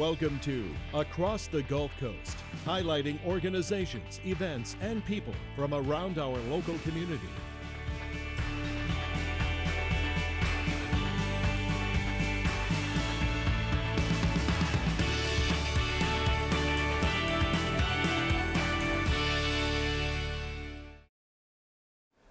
Welcome to Across the Gulf Coast, highlighting organizations, events, and people from around our local community.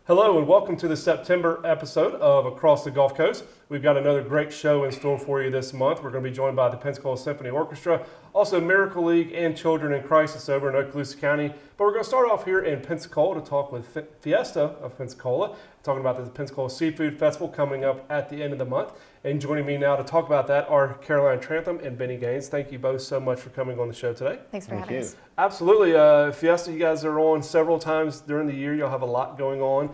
Hello and welcome to the September episode of Across the Gulf Coast. We've got another great show in store for you this month. We're going to be joined by the Pensacola Symphony Orchestra, also Miracle League and Children in Crisis over in Okaloosa County. But we're going to start off here in Pensacola to talk with Fiesta of Pensacola, talking about the Pensacola Seafood Festival coming up at the end of the month. And joining me now to talk about that are Caroline Trantham and Benny Gaines. Thank you both so much for coming on the show today. Thanks for having us. Absolutely. Fiesta, you guys are on several times during the year. You'll have a lot going on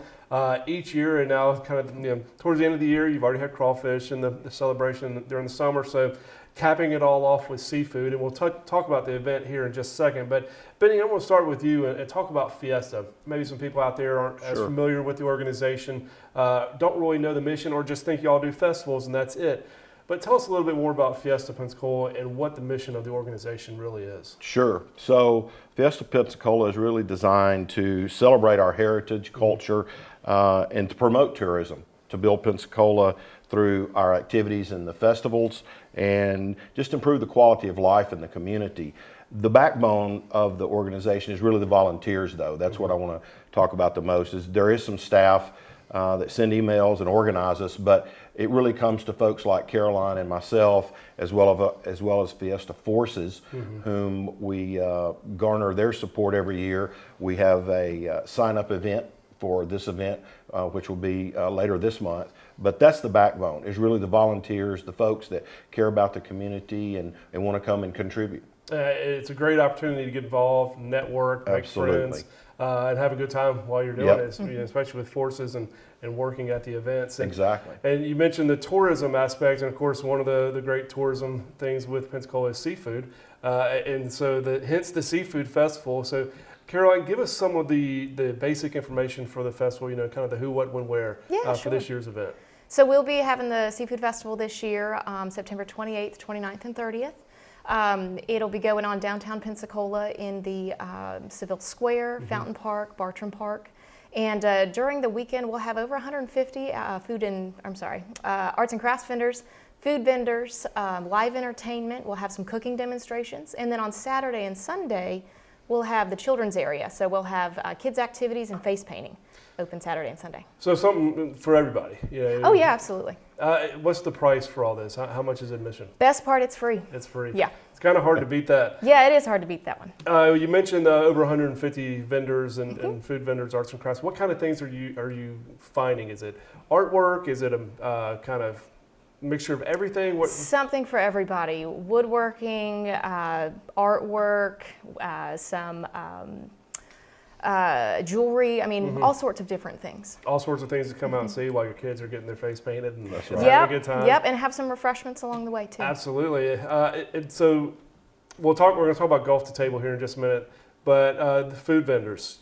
each year, and now kind of towards the end of the year, you've already had crawfish and the celebration during the summer. So capping it all off with seafood, and we'll talk about the event here in just a second. But Benny, I'm going to start with you and talk about Fiesta. Maybe some people out there aren't as familiar with the organization, don't really know the mission, or just think y'all do festivals and that's it. But tell us a little bit more about Fiesta Pensacola and what the mission of the organization really is. Sure. So Fiesta Pensacola is really designed to celebrate our heritage, culture, and to promote tourism, to build Pensacola through our activities and the festivals, and just improve the quality of life in the community. The backbone of the organization is really the volunteers, though. That's what I want to talk about the most. Is there is some staff that send emails and organize us, but it really comes to folks like Caroline and myself, as well as Fiesta Forces, whom we garner their support every year. We have a sign-up event for this event, which will be later this month. But that's the backbone, is really the volunteers, the folks that care about the community and want to come and contribute. It's a great opportunity to get involved, network, make friends, and have a good time while you're doing it, especially with forces and working at the events. Exactly. And you mentioned the tourism aspect, and of course one of the great tourism things with Pensacola is seafood, and so hence the Seafood Festival. So Caroline, give us some of the basic information for the festival, kind of the who, what, when, where for this year's event. So we'll be having the Seafood Festival this year, September 28th, 29th, and 30th. It'll be going on downtown Pensacola in the Seville Square, Fountain Park, Bartram Park. And during the weekend, we'll have over 150 arts and crafts vendors, food vendors, live entertainment. We'll have some cooking demonstrations. And then on Saturday and Sunday, we'll have the children's area. So we'll have kids' activities and face painting open Saturday and Sunday. So something for everybody. Oh yeah, absolutely. What's the price for all this? How much is admission? Best part, it's free. It's free. Yeah. It's kind of hard to beat that. Yeah, it is hard to beat that one. You mentioned over 150 vendors and food vendors, arts and crafts. What kind of things are you finding? Is it artwork? Is it a kind of mixture of everything? Something for everybody. Woodworking, artwork, some jewelry. I mean, all sorts of different things. All sorts of things to come out and see while your kids are getting their face painted and having a good time. Yep, and have some refreshments along the way too. Absolutely. So we're going to talk about golf to table here in just a minute, but the food vendors.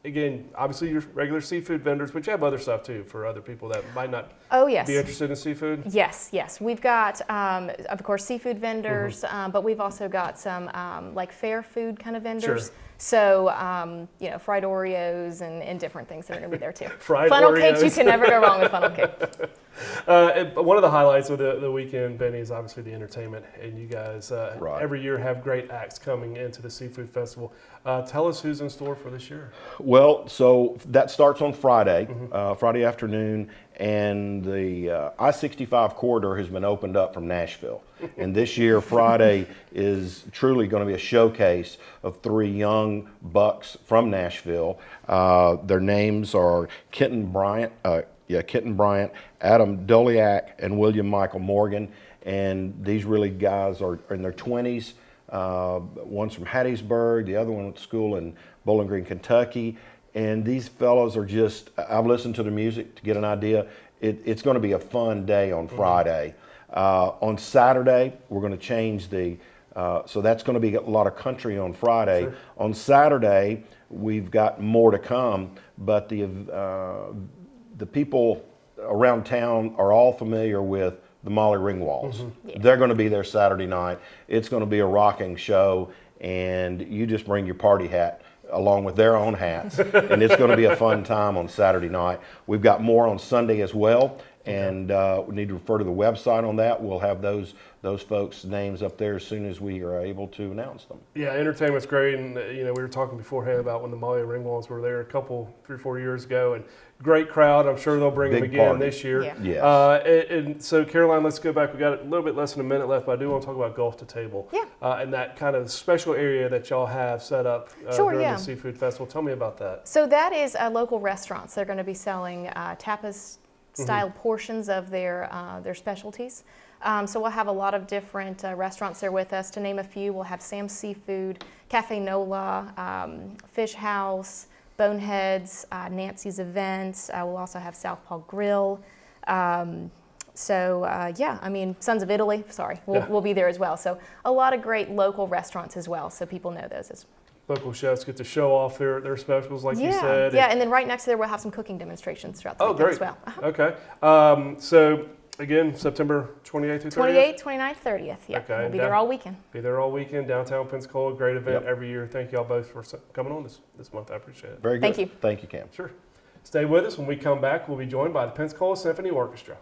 Again, obviously your regular seafood vendors, but you have other stuff too for other people that might not be interested in seafood. Yes. We've got, of course, seafood vendors, but we've also got some like fair food kind of vendors. Sure. So, fried Oreos and different things that are going to be there too. Funnel Oreos. Cakes, you can never go wrong with funnel cake. One of the highlights of the weekend, Benny, is obviously the entertainment. And you guys every year have great acts coming into the Seafood Festival. Tell us who's in store for this year. Well, so that starts on Friday, Friday afternoon, and the I-65 corridor has been opened up from Nashville. And this year, Friday is truly going to be a showcase of three young bucks from Nashville. Their names are Kenton Bryant, Adam Doliak, and William Michael Morgan. And these really guys are in their 20s. One's from Hattiesburg, the other one went to school in Bowling Green, Kentucky. And these fellows are just, I've listened to the music to get an idea. It's going to be a fun day on Friday. On Saturday, we're going to change so that's going to be a lot of country on Friday. Sure. On Saturday, we've got more to come, but the people around town are all familiar with the Molly Ringwalds. Yeah. They're going to be there Saturday night. It's going to be a rocking show, and you just bring your party hat along with their own hats, and it's going to be a fun time on Saturday night. We've got more on Sunday as well, and we need to refer to the website on that. We'll have those folks' names up there as soon as we are able to announce them. Yeah, entertainment's great, and we were talking beforehand about when the Molly Ringwalds were there 3 or 4 years ago, and great crowd. I'm sure they'll bring them Big again party. this year. Yeah. Yes. And so, Caroline, let's go back. We got a little bit less than a minute left, but I do want to talk about golf to table. Yeah. And that kind of special area that y'all have set up Sure, during yeah. the Seafood Festival. Tell me about that. So that is local restaurants. They're going to be selling tapas style portions of their specialties. So we'll have a lot of different restaurants there with us. To name a few, we'll have Sam's Seafood, Cafe Nola, Fish House, Boneheads, Nancy's Events. We'll also have Southpaw Grill. Yeah, I mean, Sons of Italy, sorry, we'll be there as well. So a lot of great local restaurants as well, so people know those as well. Local chefs get to show off their specials, like you said. Yeah, and then right next to there, we'll have some cooking demonstrations throughout the weekend as well. Okay. So, again, September 28th through 30th? 28th, 29th, 30th. Yeah, Okay, we'll be there all weekend. Be there all weekend, downtown Pensacola. Great event Yep. every year. Thank y'all both for coming on this month. I appreciate it. Very good. Thank you. Thank you, Cam. Sure. Stay with us. When we come back, we'll be joined by the Pensacola Symphony Orchestra.